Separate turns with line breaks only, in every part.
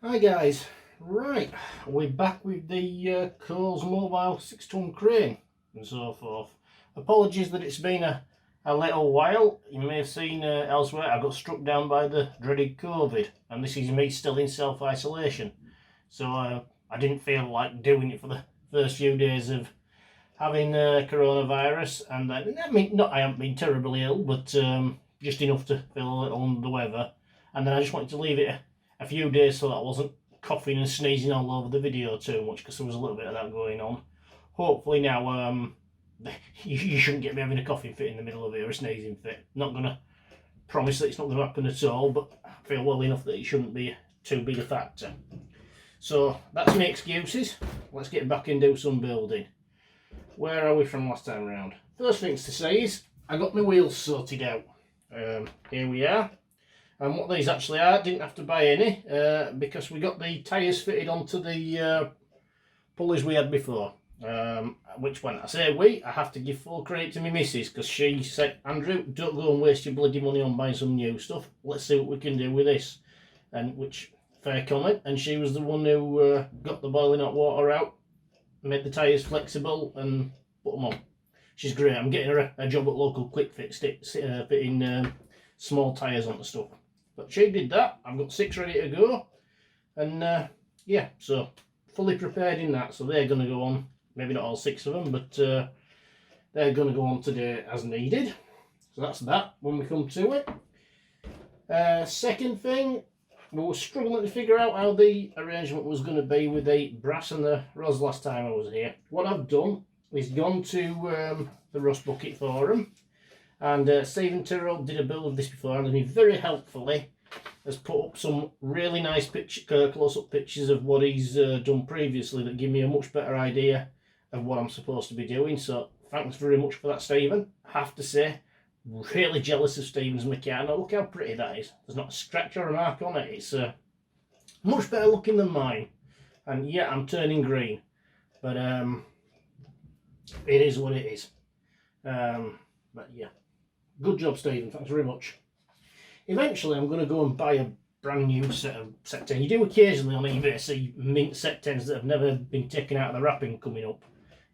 Hi guys, right, we're back with the Coles Mobile 6-ton crane and so forth. Apologies that it's been a little while. You may have seen elsewhere I got struck down by the dreaded COVID, and this is me still in self-isolation. So I didn't feel like doing it for the first few days of having coronavirus, and I haven't been terribly ill, but just enough to feel a little under the weather. And then I just wanted to leave it a few days so that I wasn't coughing and sneezing all over the video too much, because there was a little bit of that going on. Hopefully now you shouldn't get me having a coughing fit in the middle of it or a sneezing fit. Not going to promise that it's not going to happen at all, but I feel well enough that it shouldn't be too big a factor. So that's my excuses. Let's get back and do some building. Where are we from last time round? First things to say is I got my wheels sorted out. Here we are. And what these actually are, didn't have to buy any because we got the tyres fitted onto the pulleys we had before. Which, when I say we, I have to give full credit to my missus, because she said, Andrew, don't go and waste your bloody money on buying some new stuff. Let's see what we can do with this. And which, fair comment, and she was the one who got the boiling hot water out, made the tyres flexible and put them on. She's great. I'm getting her a job at local Quick Fit fitting small tyres onto stuff. But she did that. I've got 6 ready to go, and yeah, so fully prepared in that. So they're going to go on, maybe not all 6 of them, but they're going to go on today as needed. So that's that when we come to it. Second thing, we were struggling to figure out how the arrangement was going to be with the brass and the rods last time I was here. What I've done is gone to the Rust Bucket forum, and Stephen Tyrrell did a build of this before, and he very helpfully has put up some really nice close-up pictures of what he's done previously that give me a much better idea of what I'm supposed to be doing. So thanks very much for that, Stephen. I have to say, really jealous of Stephen's Meccano. Look how pretty that is. There's not a scratch or a mark on it. It's much better looking than mine. And yeah, I'm turning green, but it is what it is. But yeah, good job, Stephen. Thanks very much. Eventually, I'm going to go and buy a brand new set of Sec 10. You do occasionally on eBay see mint Sec 10s that have never been taken out of the wrapping coming up,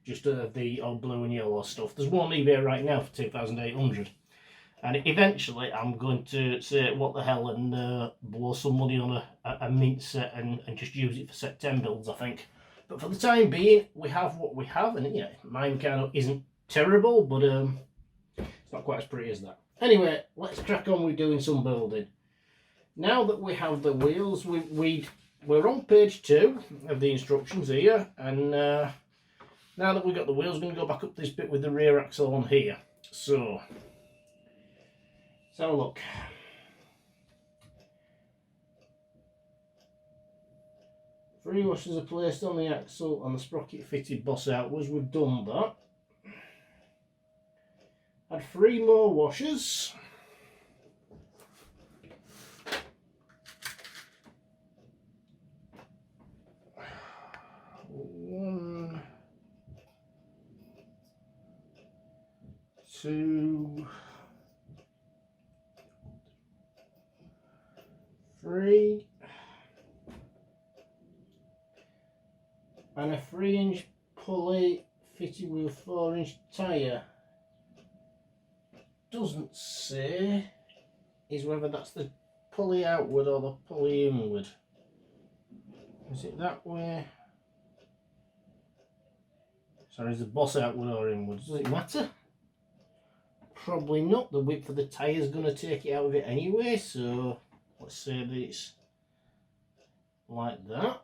just the old blue and yellow stuff. There's one on eBay right now for 2,800. And eventually I'm going to say what the hell and blow some money on a mint set and just use it for Sec 10 builds, I think. But for the time being, we have what we have, and you know, mine kind of isn't terrible, but it's not quite as pretty as that. Anyway, let's crack on with doing some building. Now that we have the wheels, we're on page 2 of the instructions here, and now that we've got the wheels, we're going to go back up this bit with the rear axle on here. So let's have a look. Three washers are placed on the axle and the sprocket fitted boss outwards. We've done that. Add 3 more washers. One, 2, 3, and a 3-inch pulley fitted with a 4-inch tyre. Doesn't say is whether that's the pulley outward or the pulley inward. Is it that way? Sorry, is the boss outward or inward? Does it matter? Probably not. The width of the tyre is going to take it out of it anyway, so let's say that it's like that.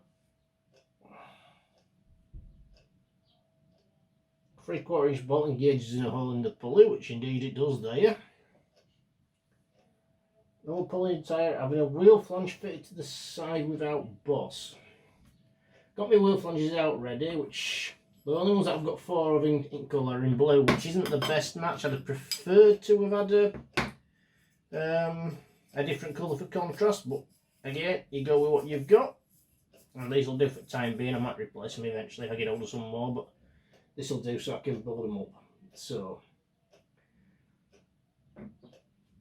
3/4 inch bolt engages in a hole in the pulley, which indeed it does there. No pulley tyre, having a wheel flange fitted to the side without boss. Got my wheel flanges out ready, which the only ones that I've got 4 of in colour in blue, which isn't the best match. I'd have preferred to have had a different colour for contrast, but again, you go with what you've got. And these will do for the time being. I might replace them eventually if I get hold of some more, but this will do so I can build them up. So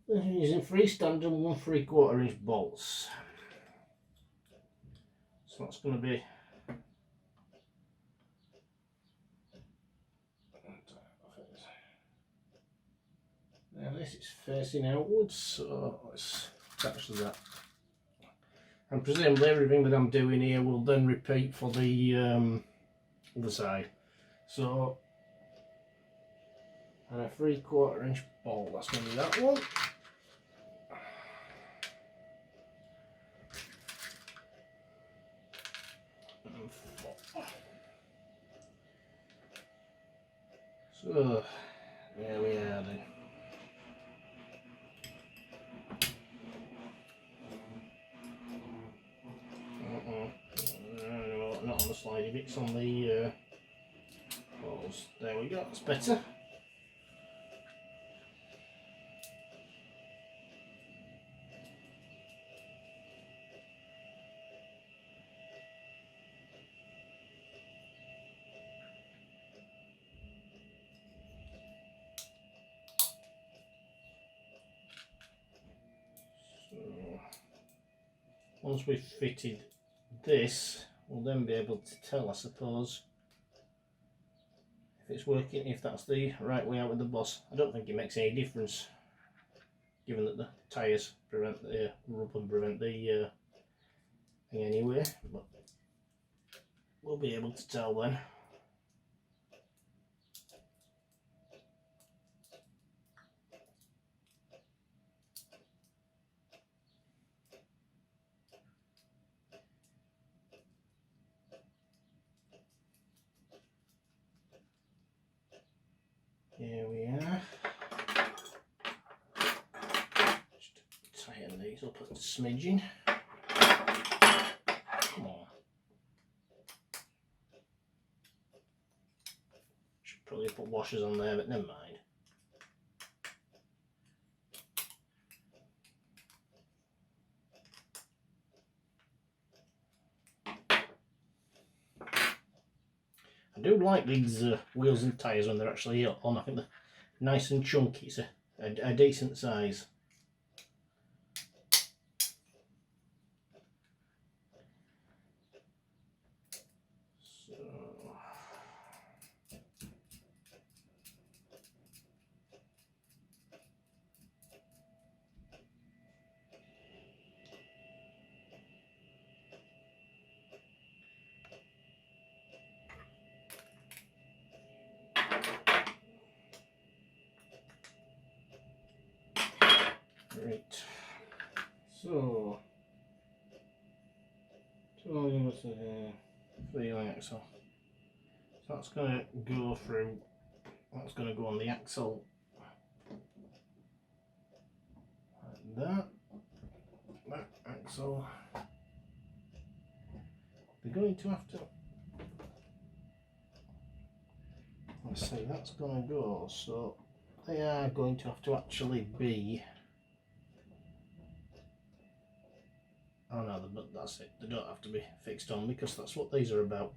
using 3 standard 1 3/4 inch bolts. So that's going to be now this is facing outwards, so let's attach that. And presumably everything that I'm doing here will then repeat for the other side. So, and a 3/4 inch bolt, that's going to be that one. And 4. So, there we are then. Not on the slidey bits, on the balls. There we go, that's better. So, once we've fitted this, we'll then be able to tell, I suppose, if it's working, if that's the right way out with the boss. I don't think it makes any difference, given that the tyres prevent the rub and prevent the thing anyway, but we'll be able to tell then. Here we are. Just tighten these up a smidgen. Come on. Should probably put washers on there, but never mind. I do like these wheels and tyres when they're actually on. I think they're nice and chunky. It's a decent size. So, right. So, 3 axle. So that's going to go through. That's going to go on the axle like that. That axle. They're going to have to. Let's see, that's going to go. So they are going to have to actually be. Oh no, but that's it. They don't have to be fixed on because that's what these are about.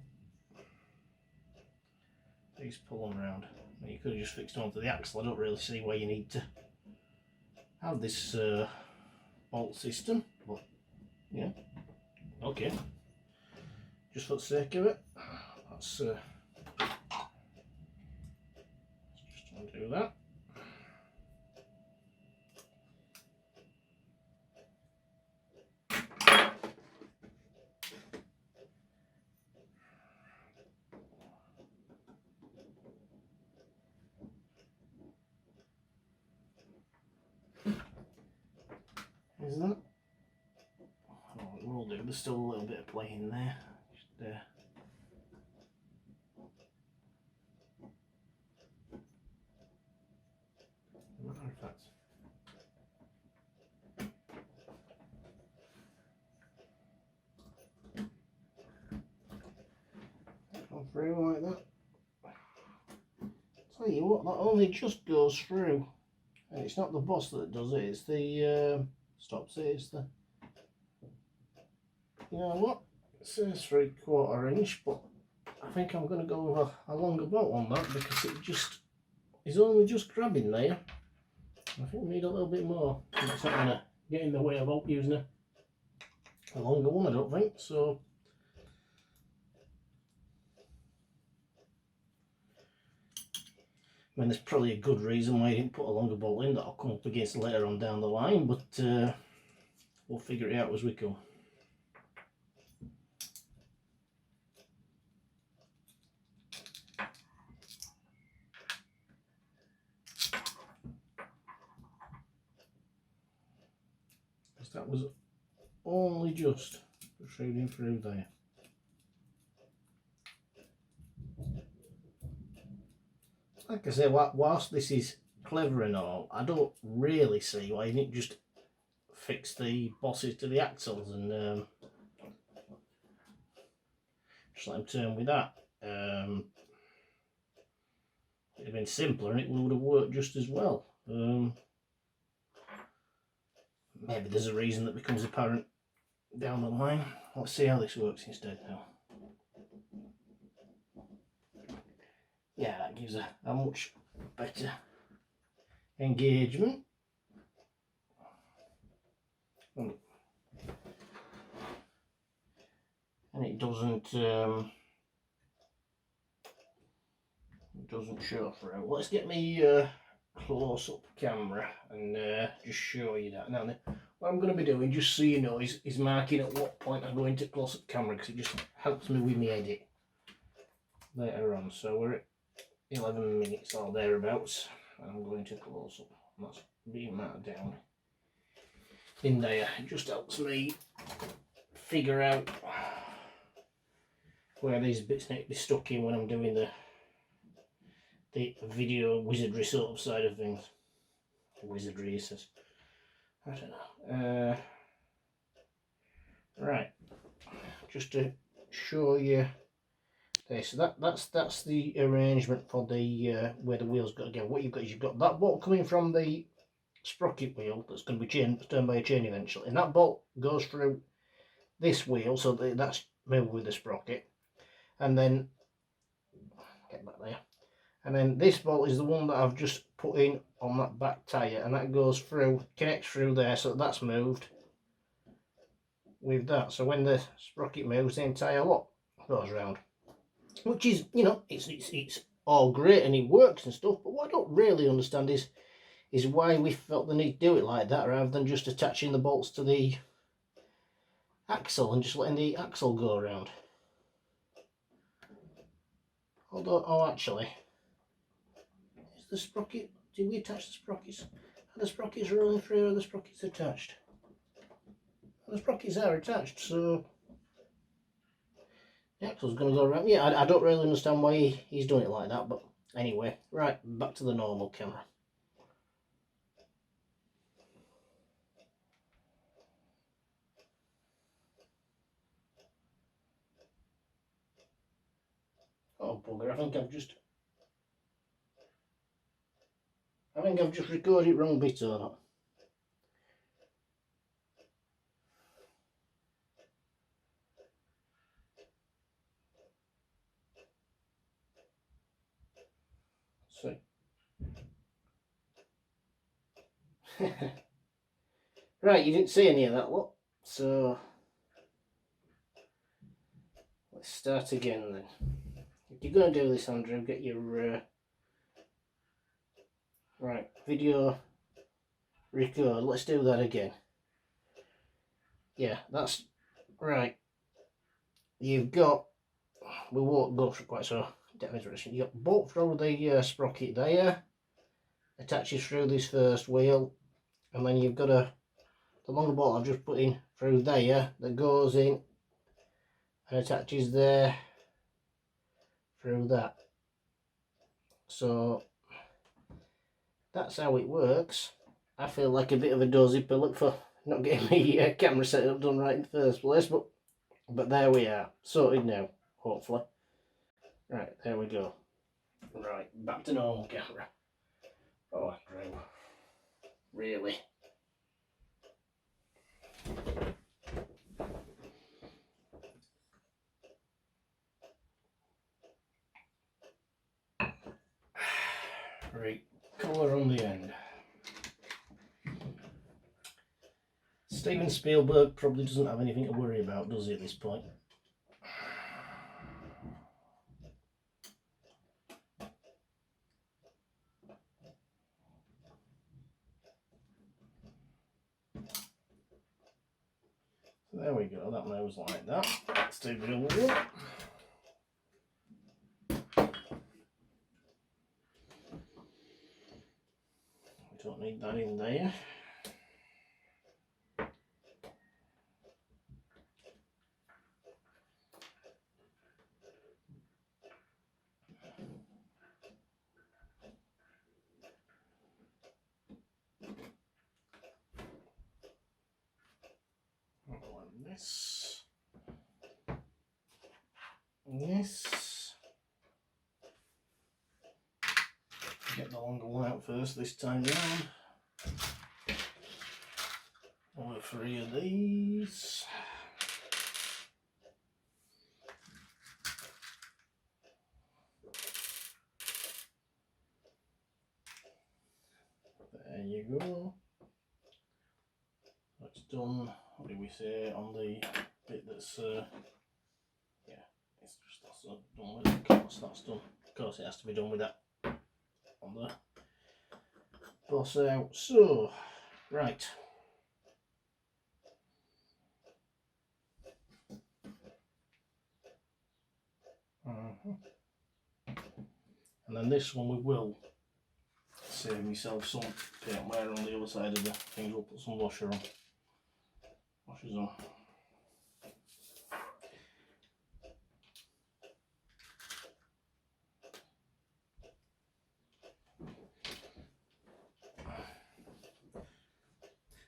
These pull them round. You could have just fixed onto the axle. I don't really see why you need to have this bolt system, but yeah, okay. Just for the sake of it, let's just undo that. Is that? Oh, it will do. There's still a little bit of play in there. Just artifacts. Come through like that. Tell you what, that only just goes through, and it's not the boss that does it. It's the stops it. It's the. You know what? It says 3/4 inch, but I think I'm going to go with a longer bolt on that because it just is only just grabbing there. I think we need a little bit more. It's not going to get in the way of using a longer one, I don't think. So I mean, there's probably a good reason why I didn't put a longer bolt in that I'll come up against later on down the line, but we'll figure it out as we go. Because that was only just protruding through there. Like I say, whilst this is clever and all, I don't really see why you didn't just fix the bosses to the axles and just let them turn with that. It'd have been simpler and it would have worked just as well. Maybe there's a reason that becomes apparent down the line. Let's see how this works instead now. Yeah, that gives a much better engagement. And it doesn't show through. Let's get me close-up camera and just show you that. Now, what I'm going to be doing, just so you know, is marking at what point I go into close-up camera, because it just helps me with my edit later on. So we're at 11 minutes or thereabouts, and I'm going to close up. That's being marked down in there. It just helps me figure out where these bits need to be stuck in when I'm doing the video wizardry sort of side of things. Wizardry, he says. I don't know. Right, just to show you this. That's the arrangement for the where the wheel's got to go. What you've got is you've got that bolt coming from the sprocket wheel that's going to be turned by a chain eventually, and that bolt goes through this wheel, so that's moved with the sprocket, and then get back there. And then this bolt is the one that I've just put in on that back tyre, and that goes through, connects through there, so that's moved with that. So when the sprocket moves, the entire lot goes round. Which is, you know, it's all great and it works and stuff, but what I don't really understand is why we felt the need to do it like that, rather than just attaching the bolts to the axle and just letting the axle go around. Although, oh, actually, is the sprocket, did we attach the sprockets? Are the sprockets rolling through, or are the sprockets attached? Well, the sprockets are attached, so the axle's going to go around. Yeah, I don't really understand why he's doing it like that, but anyway, right, back to the normal camera. Oh bugger, I think I've just recorded it wrong bit or not. So right, you didn't see any of that lot, so let's start again then. If you're going to do this, Andrew, get your right, video record. Let's do that again. Yeah, that's right. You've got, we won't go for quite so demonstration. You've got bolt through the sprocket there, attaches through this first wheel, and then you've got the longer bolt I've just put in through there that goes in and attaches there through that. So that's how it works. I feel like a bit of a dozy pillock for not getting my camera setup done right in the first place, but there we are, sorted now, hopefully. Right, there we go. Right, back to normal camera. Oh, Andrew, really? Right, colour on the end. Steven Spielberg probably doesn't have anything to worry about, does he, at this point? There we go, that moves like that. Let's do the other one. We don't need that in there. This. This. Get the longer one out first this time round. Over 3 of these. There you go. That's done. What did we say on the bit that's yeah, it's just that's done with it. Of course that's done. Of course it has to be done with that on the boss out. So right. And then this one we will save myself some paint wear on the other side of the thing. We'll put some washers on.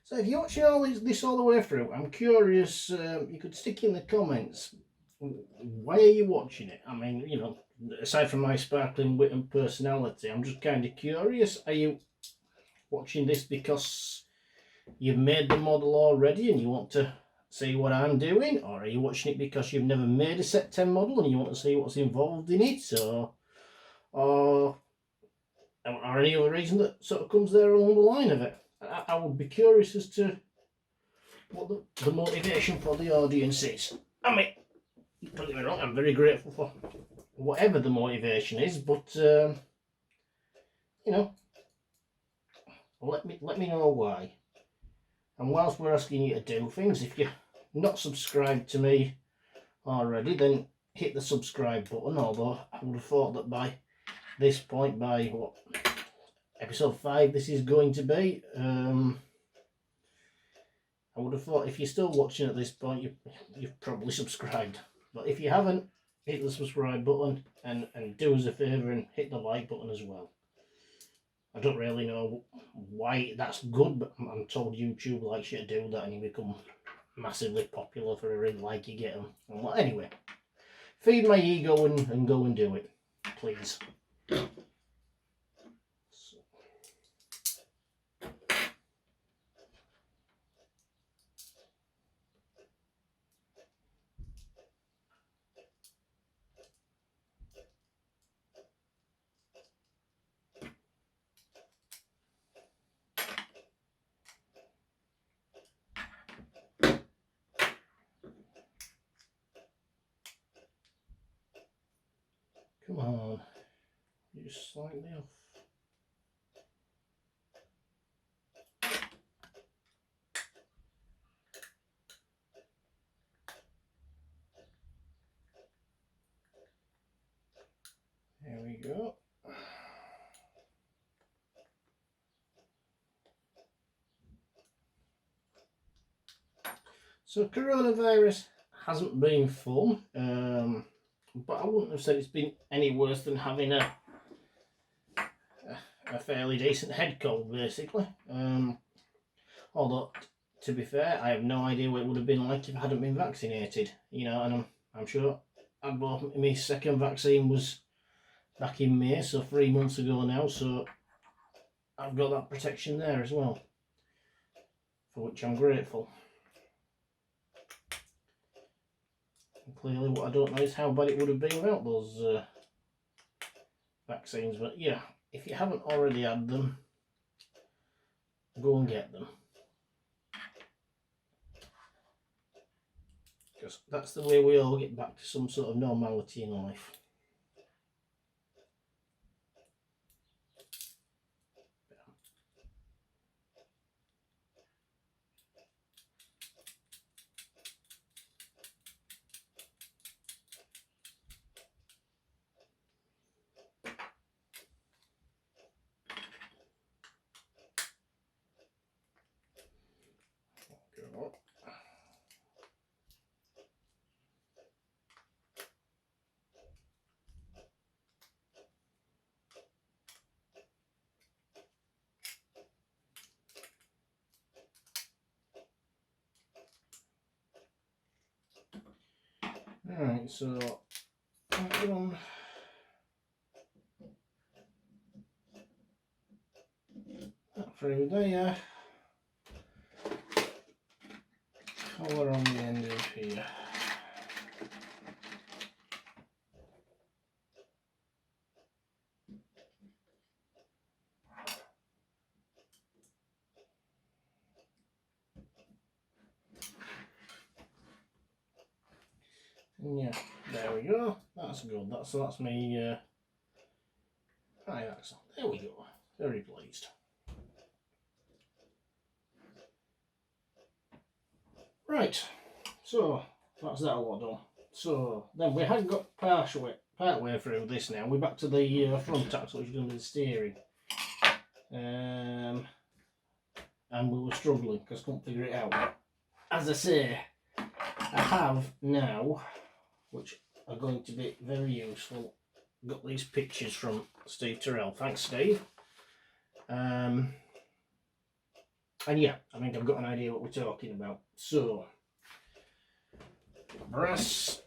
So if you're watching all this all the way through, I'm curious, you could stick in the comments, why are you watching it? I mean, you know, aside from my sparkling wit and personality, I'm just kind of curious. Are you watching this because you've made the model already and you want to see what I'm doing? Or are you watching it because you've never made a Set 10 model and you want to see what's involved in it? Or any other reason that sort of comes there along the line of it? I would be curious as to what the motivation for the audience is. I mean, don't get me wrong, I'm very grateful for whatever the motivation is, but you know, let me know why. And whilst we're asking you to do things, if you're not subscribed to me already, then hit the subscribe button. Although I would have thought that by this point, by what, episode 5 this is going to be, I would have thought if you're still watching at this point, you've probably subscribed. But if you haven't, hit the subscribe button and do us a favour and hit the like button as well. I don't really know why that's good, but I'm told YouTube likes you to do that and you become massively popular for every like you get them. Well, anyway, feed my ego and go and do it, please. Come on, you're just slightly off. There we go. So coronavirus hasn't been fun, but I wouldn't have said it's been any worse than having a fairly decent head cold, basically. Although, to be fair, I have no idea what it would have been like if I hadn't been vaccinated. You know, and I'm sure my second vaccine was back in May, so 3 months ago now. So I've got that protection there as well, for which I'm grateful. And clearly, what I don't know is how bad it would have been without those vaccines. But yeah, if you haven't already had them, go and get them. Because that's the way we all get back to some sort of normality in life. Alright, so that one. That through there. Colour on the end of here. Yeah, there we go. That's good. That's me. Right, excellent. There we go. Very pleased. Right, so that's that lot done. So then we had got part way through this now. We're back to the front axle, which is going to be the steering. And we were struggling because couldn't figure it out. As I say, I have now, which are going to be very useful, got these pictures from Steve Terrell. Thanks, Steve. And yeah, I think I've got an idea what we're talking about. So, brass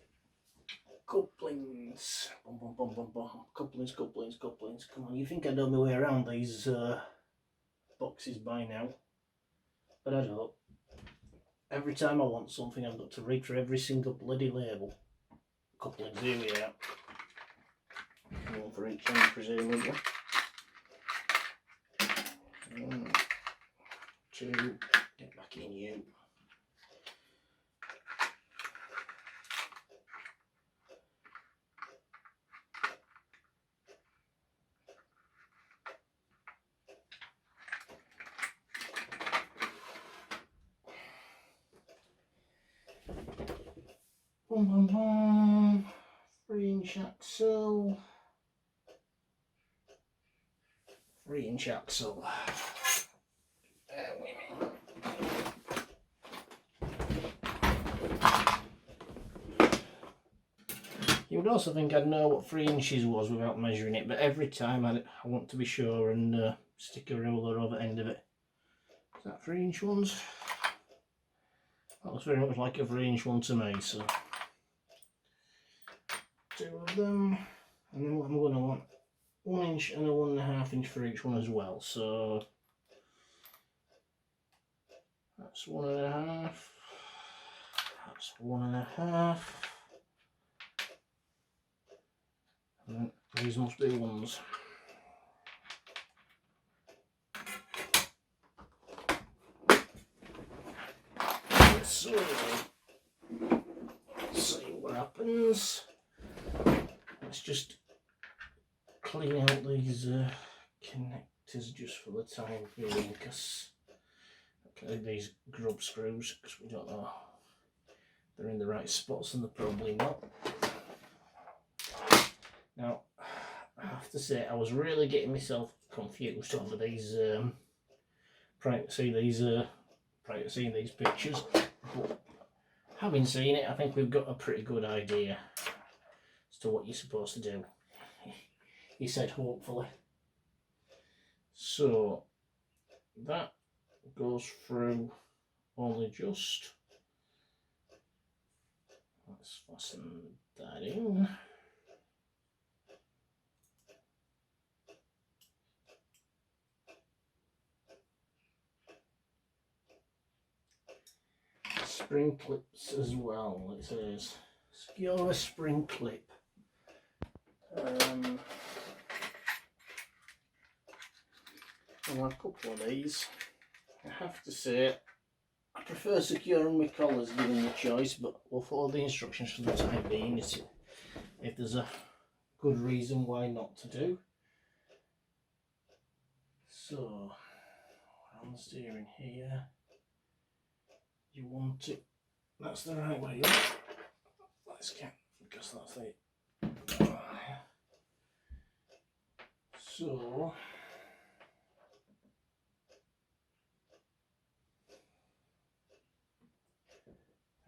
couplings. Bum, bum, bum, bum, bum. Couplings. Come on, you think I know my way around these boxes by now, but I don't. Every time I want something, I've got to read through every single bloody label. Couplings, here we are. One for each end, presumably. 1, 2, get back in you. Boom, boom, boom. 3-inch axle. 3-inch axle. You would also think I'd know what 3 inches was without measuring it, but every time I want to be sure and stick a ruler over the end of it. Is that 3-inch ones? That looks very much like a 3-inch one to me, so 2 of them, and then what I'm going to want 1 inch and a 1.5 inch for each one as well, so that's 1.5, that's 1.5, and then these must be ones. So, let's see what happens. Let's just clean out these connectors just for the time being, because these grub screws, because we don't know if they're in the right spots, and they're probably not. Now, I have to say, I was really getting myself confused over these prior to seeing these pictures, but having seen it, I think we've got a pretty good idea as to what you're supposed to do. He said hopefully. So that goes through only just. Let's fasten that in. Spring clips as well, it says. Secure a spring clip. I'll have a couple of these. I have to say, I prefer securing my collars given the choice, but we'll follow the instructions for the time being. If there's a good reason why not to do. So, on the steering here, you want it, that's the right way up. Let's get, because that's it. So,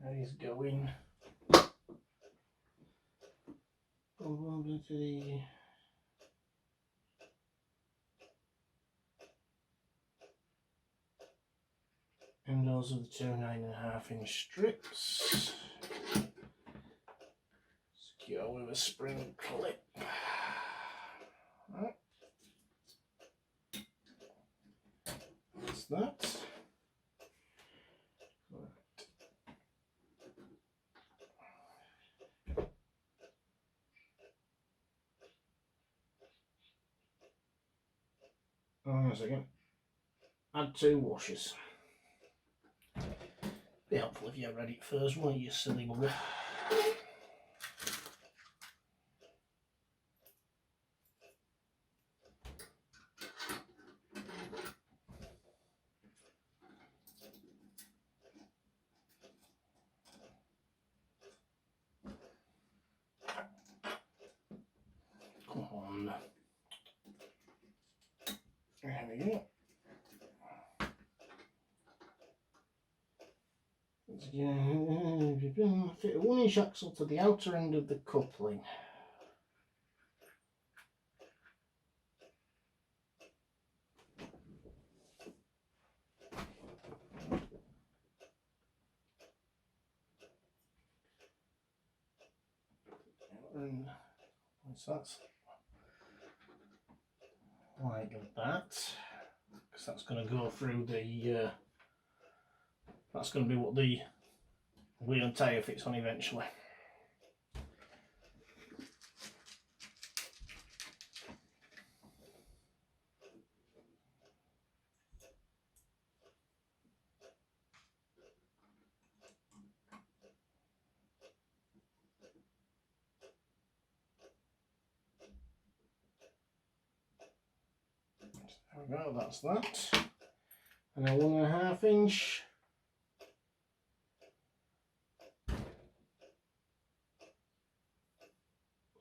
there he's going. Probably to the and those are the 2 9.5 inch strips. go with a spring clip. Right. That's that. Hang on a second. Add 2 washers. Be helpful if you read it first, won't you, silly bugger? Come on. There we go. Fit a 1-inch axle to the outer end of the coupling. And that's like that, because that's going to go through the that's going to be what the wheel and tyre fits on eventually. There we go, that's that. And a 1.5 inch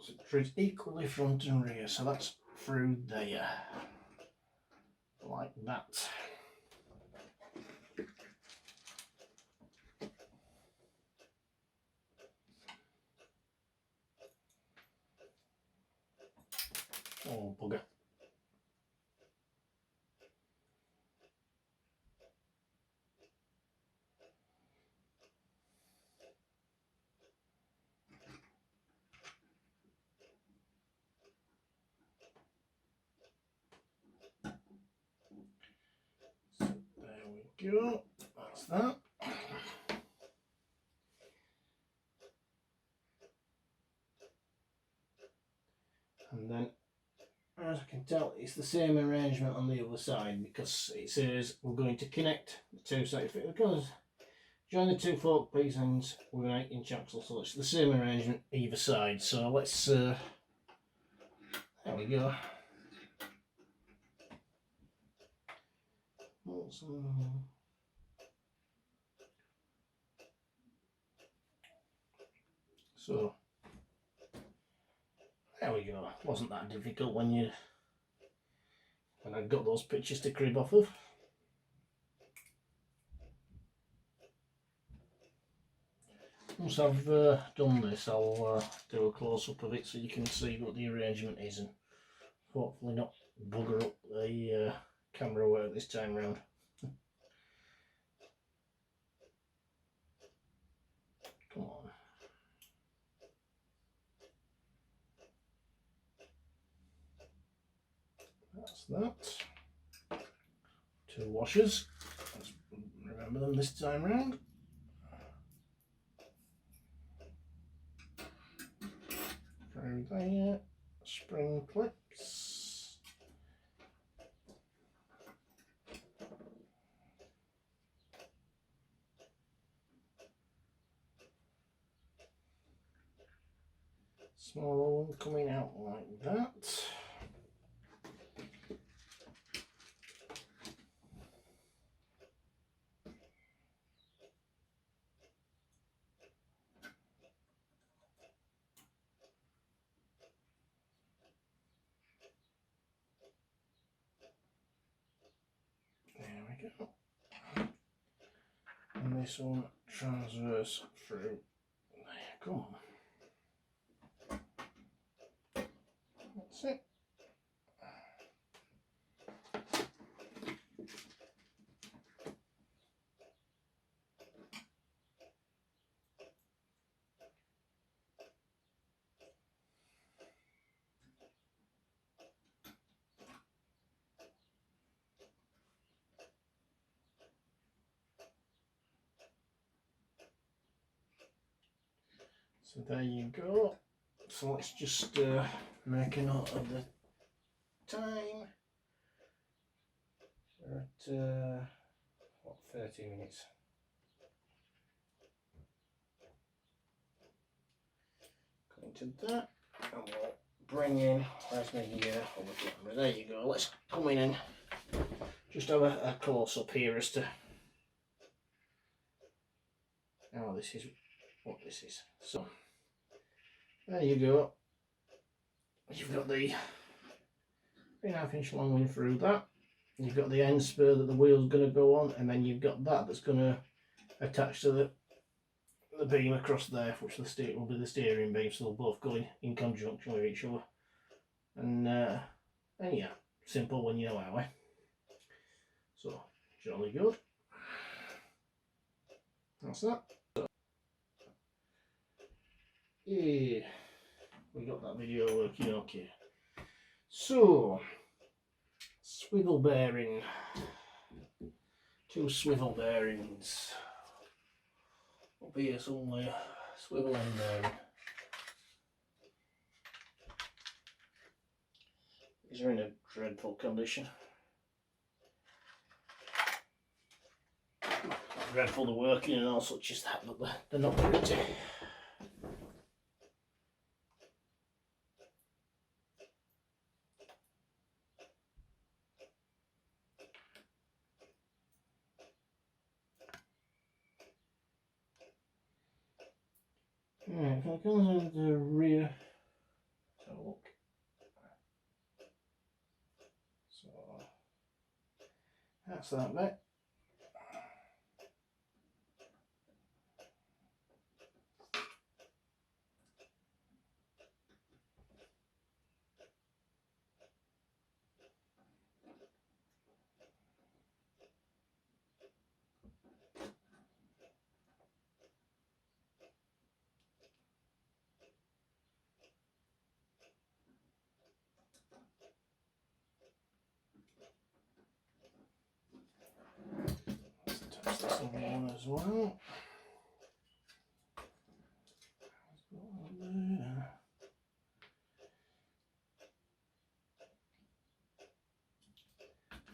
so it treads equally front and rear, so that's through there, like that. Oh bugger. So there we go, that's that. And then, as I can tell, it's the same arrangement on the other side, because it says we're going to connect the 2 side fit because join the 2 fork piece ends with an 8-inch axle, so it's the same arrangement either side. So let's there we go. So there we go. Wasn't that difficult when I got those pictures to crib off of. Once I've done this, I'll do a close-up of it so you can see what the arrangement is, and hopefully not bugger up the camera work this time round. Come on. That's that. 2 washers. Let's remember them this time round. Through there, spring clips. Smaller one coming out like that. There we go. And this one transverse through there. Come on. That's it. So there you go. So let's just make a note of the time. We're at what, 30 minutes. Go into that, and we'll bring in, where's my over camera? There you go. Let's come in and just have a close up here as to how this is, what this is. So there you go. You've got the 3.5 inch long one through that. You've got the end spur that the wheel's going to go on, and then you've got that that's going to attach to the beam across there, which will be the steering beam, so they'll both go in conjunction with each other. And yeah, simple when you know how, eh? So, jolly good. That's that. Yeah, we got that video working okay. So, swivel bearing. 2 swivel bearings. Up here somewhere, swivel end bearing. These are in a dreadful condition. Dreadful to work in and all such as that, but they're not pretty. Right, if I go to the rear, let's have a look. So that's that bit. Let's touch this other one as well.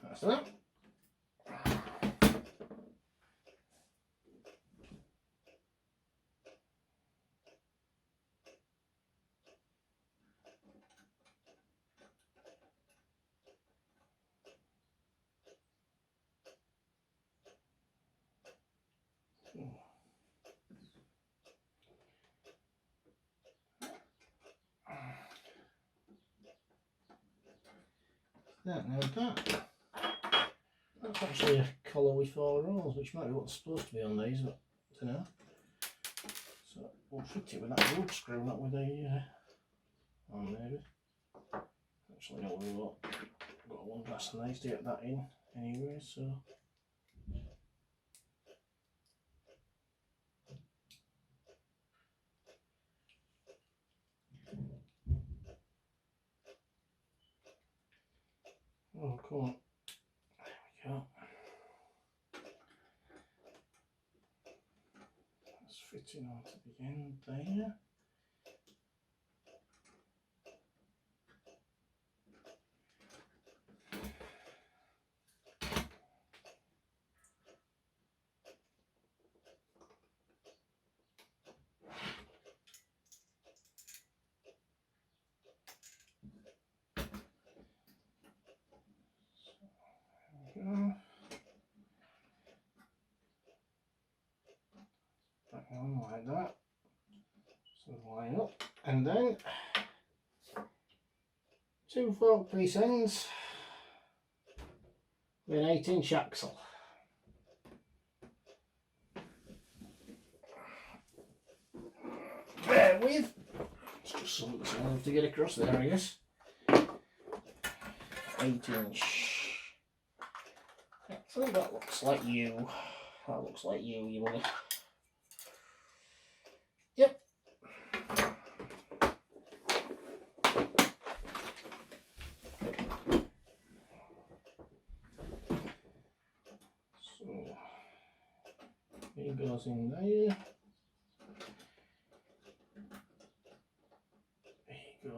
That's that. That's actually a collar with 4 rolls, which might be what's supposed to be on these, but I don't know. So we'll fit it with that wood screw, not with a maybe. Actually, no, we've got one glass and these to get that in anyway, so. Oh, come on. There we go. That's fitting onto the end there. Back on like that. So line up, and then 2 fork piece ends with an 8-inch axle. Bear with. It's just something I have to get across there, I guess. 8-inch. So that looks like you. That looks like you want to. Yep. So it goes in there.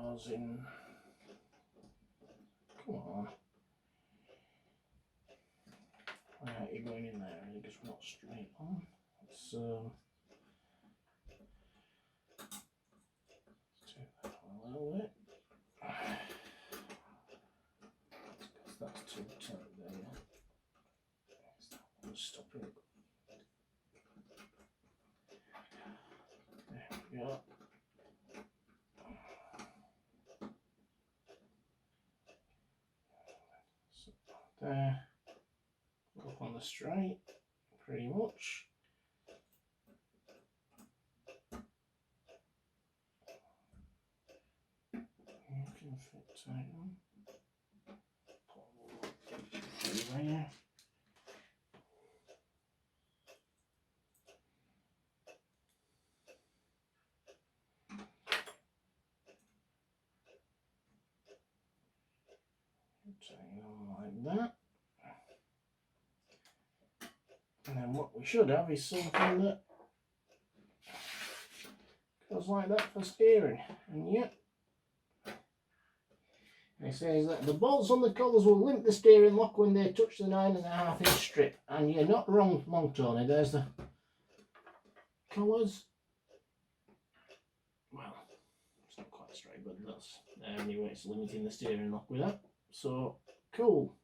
goes in. Come on. Why aren't you going in there? Because we're not straight on. Let's take that a little bit. Because that's too tight there. Stop it. There we go. So there. Up on the straight, pretty much. You can fit tight on. Through there. Tight on like that. And then what we should have is something that goes like that for steering. And yep. It says that the bolts on the collars will limp the steering lock when they touch the 9.5 inch strip. And you're not wrong, Tony. There's the collars. Well, it's not quite straight, but that's anyway, it's limiting the steering lock with that. So cool.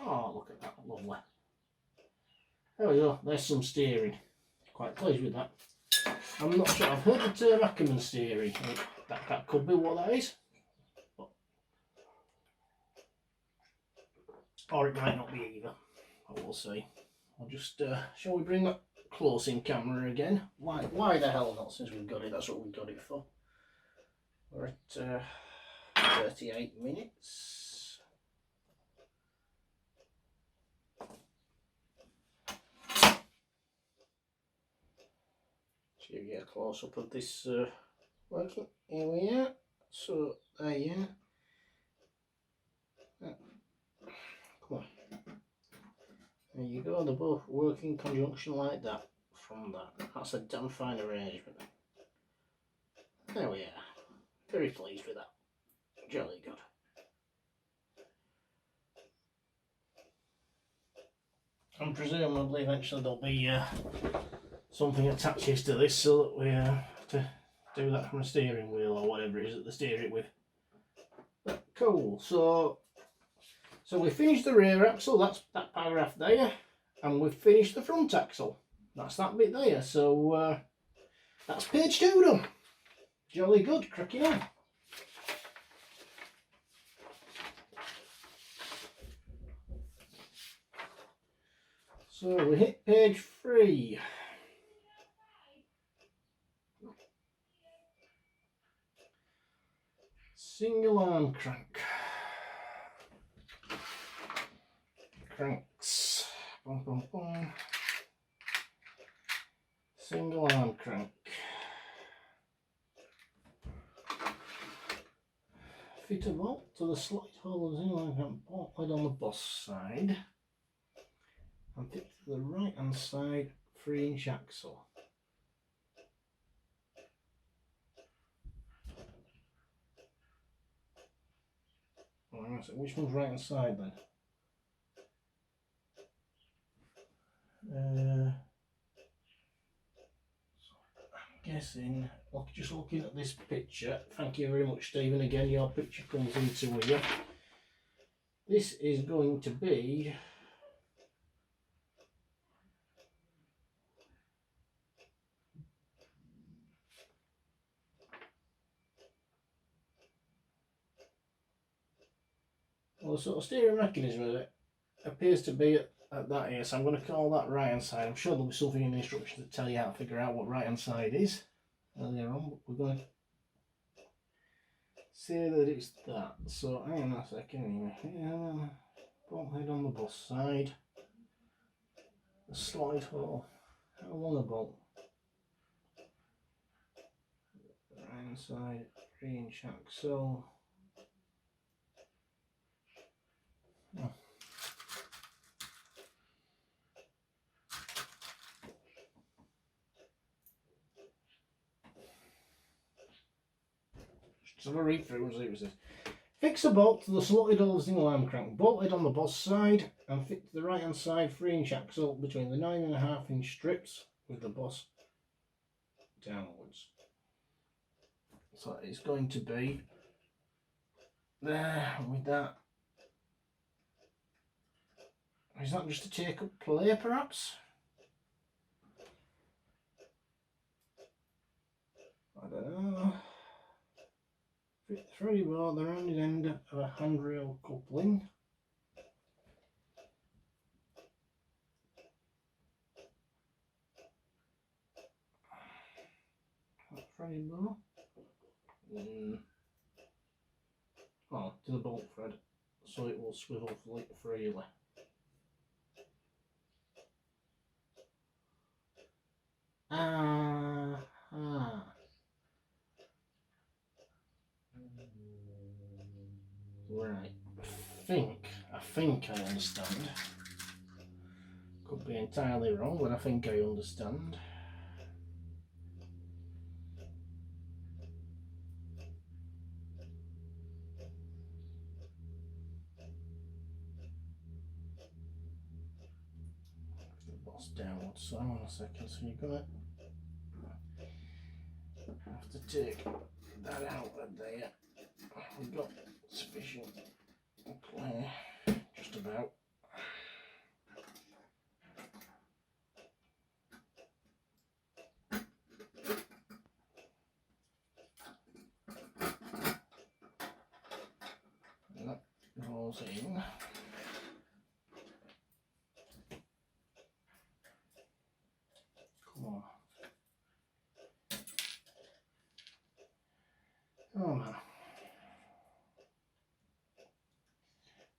Oh, look at that, lovely. There we go, there's some steering. Quite pleased with that. I'm not sure, I've heard the term Ackerman steering. That could be what that is. But, or it might not be either. I will see. I'll just, shall we bring that close in camera again? Why the hell not, since we've got it, that's what we got it for. We're at 38 minutes. So you get a close up of this working. Here we are. So there you are. Come on. There you go, they're both working in conjunction like that from that. That's a damn fine arrangement. There we are. Very pleased with that. Jolly good. And presumably eventually there'll be something attaches to this so that we have to do that from a steering wheel or whatever it is that they steer it with. But cool. So we finished the rear axle, that's that paragraph there, and we've finished the front axle. That's that bit there. So that's page 2 done. Jolly good, cracking on. So we hit page 3. Single arm crank. Cranks. Boom, boom, boom. Single arm crank. Fit a bolt to the slide hole of the single arm crank bolt head on the boss side. And fit to the right hand side 3-inch axle. Right, so which one's right hand side then? I'm guessing, just looking at this picture, thank you very much Stephen, again your picture comes into here. This is going to be well, the sort of steering mechanism of it appears to be at that here, so I'm going to call that right hand side. I'm sure there'll be something in the instructions that tell you how to figure out what right hand side is earlier on, but we're going to say that it's that. So hang on a second anyway. Bolt head on the bus side. The slide hole. How long a bolt? Right hand side, 3-inch axle. Oh. Let's have a read through and see what it says. Fix a bolt to the slotted holes in the line crank, bolted on the boss side, and fit to the right hand side 3-inch axle between the 9.5-inch strips with the boss downwards. So it's going to be there with that. Is that just to take up play perhaps? I don't know. Fit through bar the rounded end of a handrail coupling. Threaded bar. Oh, to the bolt thread, so it will swivel freely. Right. I think I understand. Could be entirely wrong, but I think I understand. The boss downwards, so hang on a second, so you're gonna have to take that out of there. We've got sufficient play, just about. And that rolls in. Come on. Oh man.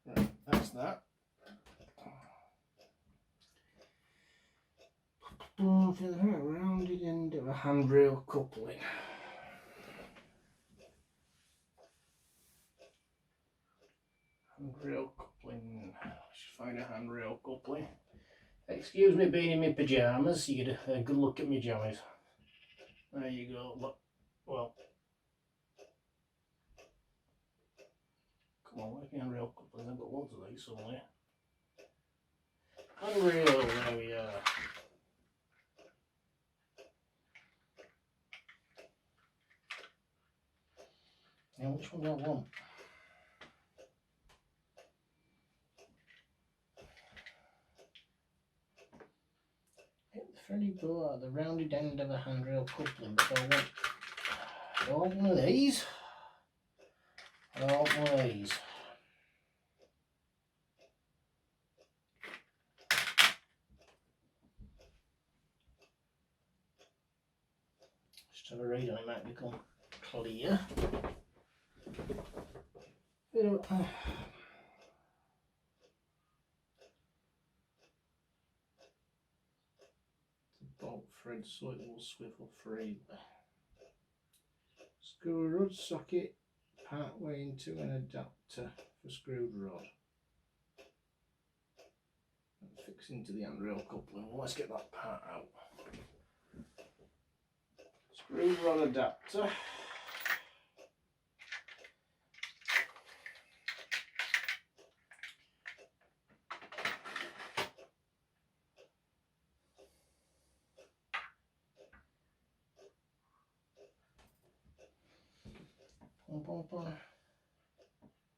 Right, that's that. For the rounded end of a handrail coupling. Handrail coupling. Let's find a handrail coupling. Excuse me being in my pyjamas, you get a good look at my jammies. There you go, look. Well. Come on, where's my handrail coupling? I've got loads of these somewhere. Handrail, there we are. Now which one do I want? Hit the threaded bar at the rounded end of a handrail coupling, but I want one of these. I want one of these. Just have a read on it, might become clear. Bolt thread so it will swivel freely. Screw a rod socket part way into an adapter for screwed rod. And fix into the handrail coupling. Well, let's get that part out. Screwed rod adapter.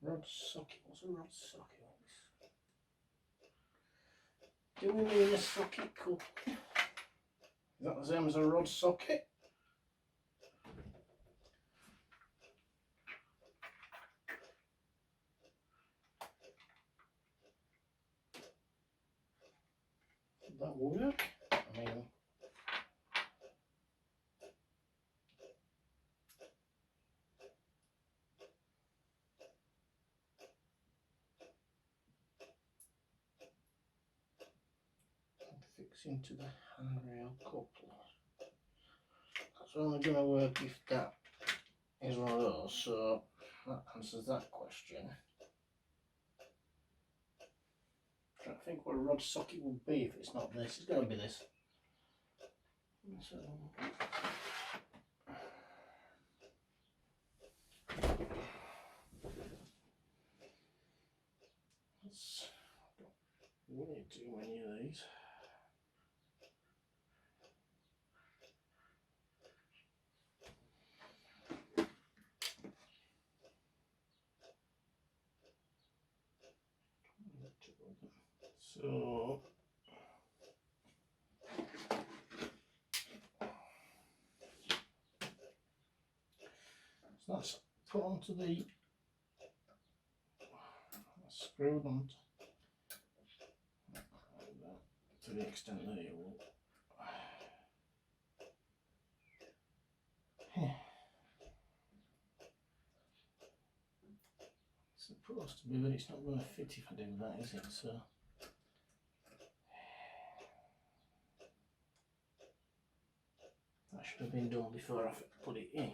Rod socket. What's a rod socket? Do we mean a socket coupling? Is that the same as a rod socket? Would that work? I mean, fix into the handrail coupler. That's only going to work if that is one of those, so that answers that question. I'm trying to think what a rod socket would be if it's not this. It's going to be this. So, too many of these. So that's put onto the screwed on like that, to the extent that it will. It's supposed to be, but it's not going to fit if I do that, is it? So that should have been done before I put it in.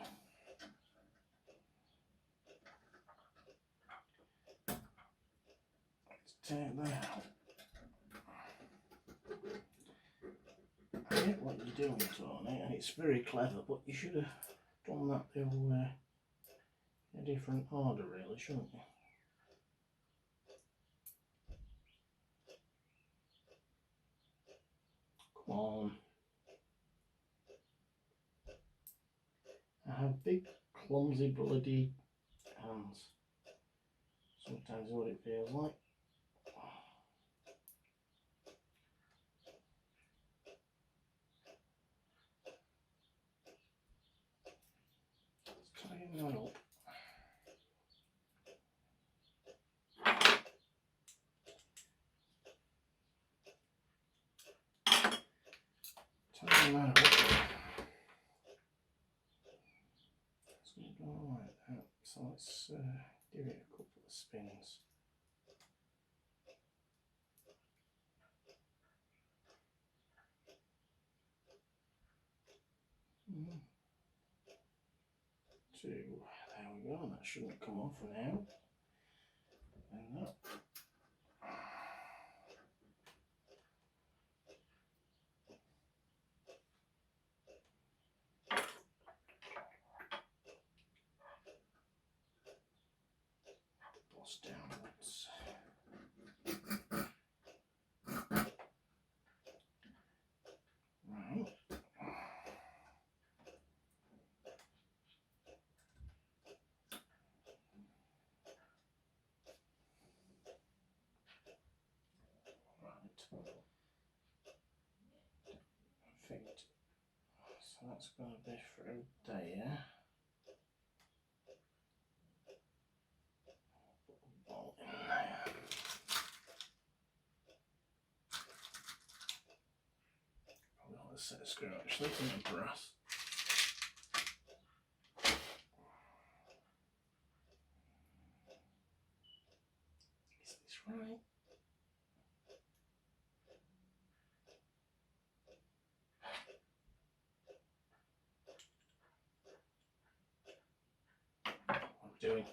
Let's take that out. I get what you're doing, Tony, and it's very clever, but you should have done that the other way. A different order, really, shouldn't you? Come on. I have big, clumsy, bloody hands. Sometimes is what it feels like. Let's tighten that up. Tighten that up. It's going to go like that. So let's give it a couple of spins. Two. There we go. That shouldn't come off now. And that. Boss downwards. Right. Perfect. So that's going to be through there. Put the bolt in there. Probably want to set a screw actually from the brass. Is this right? Doing.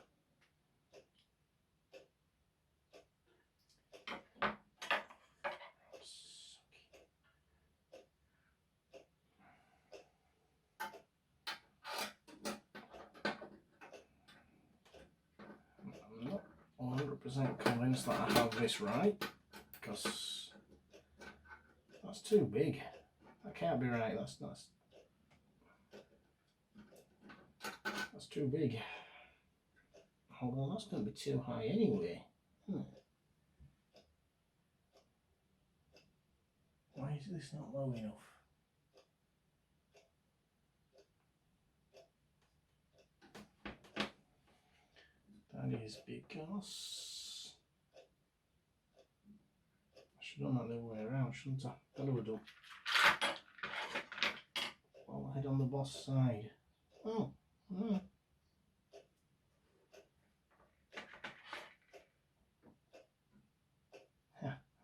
I'm not 100% convinced that I have this right, because that's too big. That can't be right. That's too big. Although that's going to be too high anyway. Why is this not low enough? That is because I should have done that the other way around, shouldn't I? That would do. I'll head on the boss side. Oh, yeah.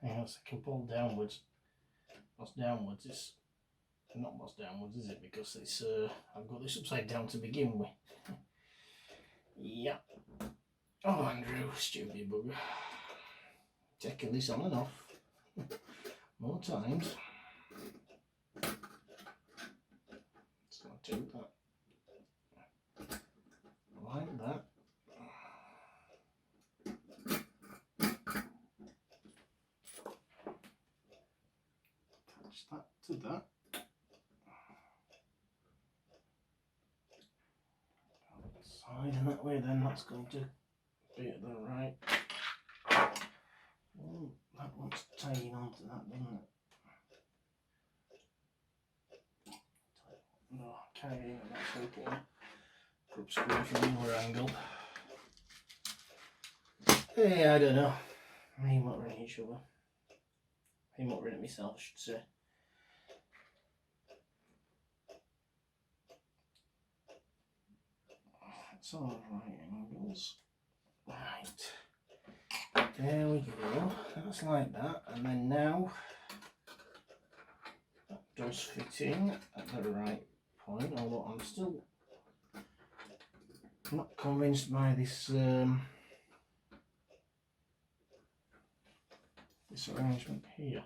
Yes, I can pull downwards. Boss downwards is not boss downwards, is it? Because it's I've got this upside down to begin with. Yeah. Oh, Andrew, stupid bugger. Taking this on and off more times. So I'll do that like that. back to that. Side and that way, then that's going to be at the right. Oh, that one's tying onto that, doesn't it? No, tying at that simple. Grub screw from another angle. Hey, I don't know. Me muttering at each other. Me muttering at myself, I should say. It's all right angles. Right. There we go. That's like that. And then now that does fit in at the right point, although I'm still not convinced by this this arrangement here.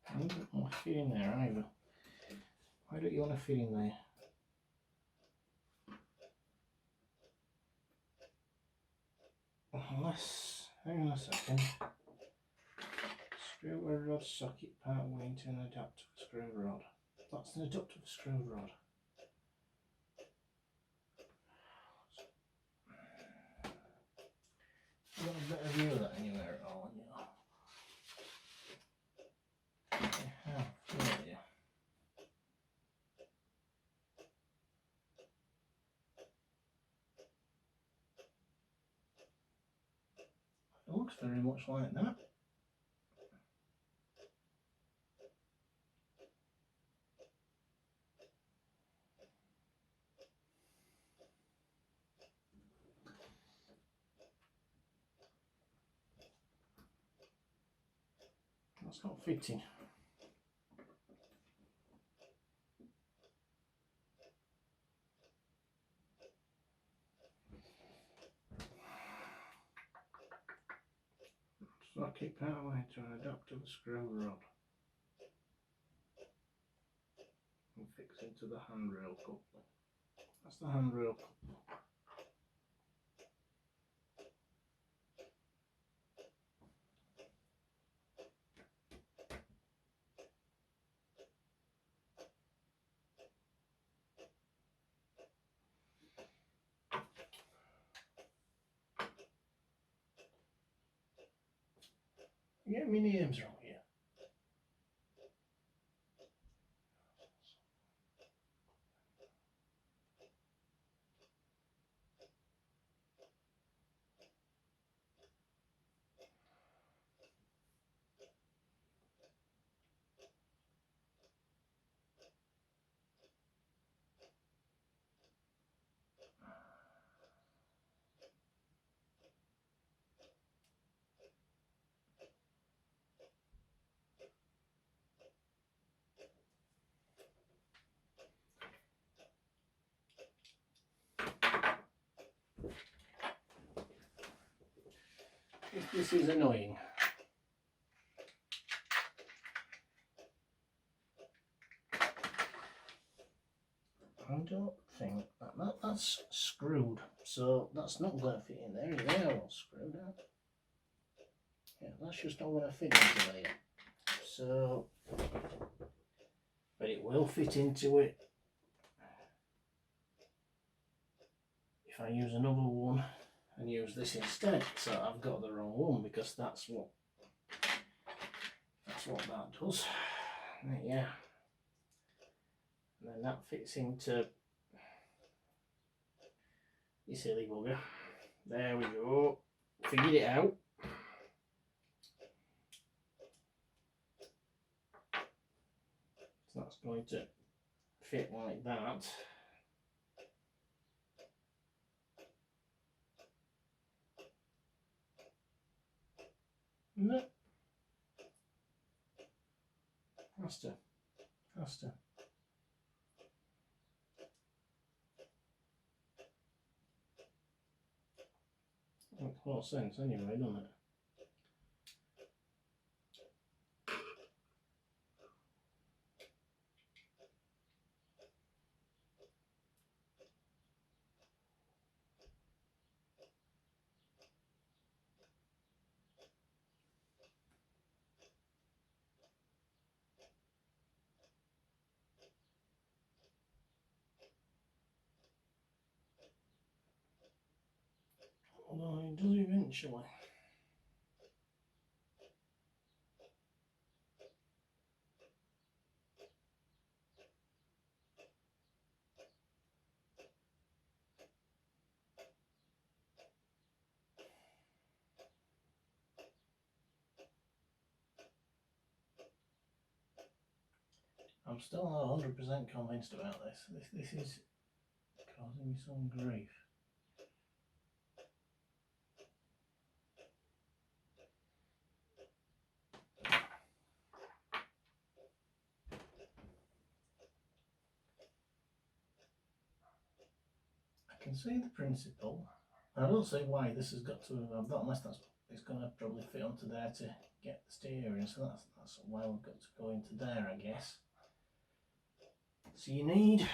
I don't want to fit in there either. Why don't you want to fit in there? Unless, hang on a second. Screw rod socket part way into an adapter screw rod. That's an adapter screw rod. You got a better view of that anywhere at all, you know? Yeah. It looks very much like that. That's not fitting. Socket power way to an adapter screw rod. And fix into the handrail coupling. That's the handrail coupling. You get my names wrong here. This is annoying. I don't think that's screwed, so that's not going to fit in there. They're all screwed out. Yeah, that's just not going to fit into there. So, but it will fit into it if I use another one and use this instead. So I've got the wrong one because that's what that does. Yeah. And then that fits into you silly bugger. There we go. Figured it out. So that's going to fit like that. No. Has to. Makes a lot of sense anyway, doesn't it? Although it does eventually. I'm still not 100% convinced about this. This is causing me some grief. I can see the principle. I don't see why this has got to have that, unless it's going to probably fit onto there to get the steering. So that's why we've got to go into there, I guess. So you need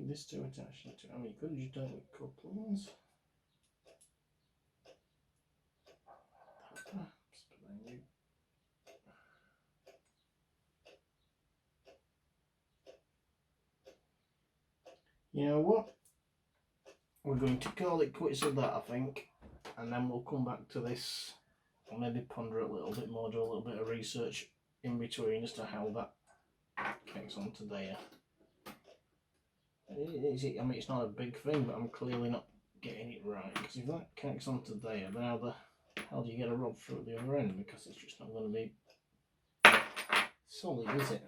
this to attach it to. I mean, you could just do it with couplings. You know what? We're going to call it quits at that, I think, and then we'll come back to this and maybe ponder a little bit more, do a little bit of research in between as to how that connects onto there. I mean, it's not a big thing, but I'm clearly not getting it right, because if that connects onto there, then how do you get a rod through at the other end? Because it's just not going to be solid, is it?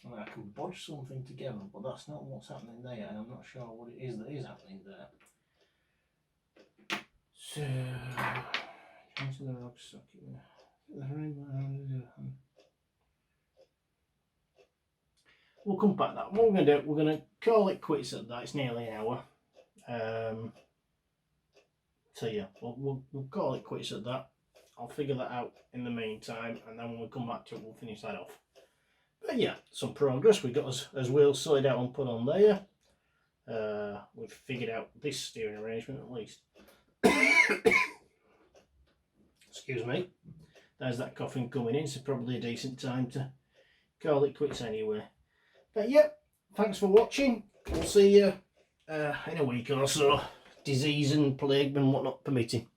I mean, I can bodge something together, but that's not what's happening there, and I'm not sure what it is that is happening there. So, into the rock socket. We'll come back to that. What we're going to do, we're going to call it quits at that. It's nearly an hour. So yeah, we'll call it quits at that. I'll figure that out in the meantime, and then when we come back to it, we'll finish that off. But yeah, some progress. We got as wheels sorted out and put on there. We've figured out this steering arrangement at least. Excuse me. There's that coughing coming in, so probably a decent time to call it quits anyway. But yeah, thanks for watching. We'll see you in a week or so, disease and plague and whatnot permitting.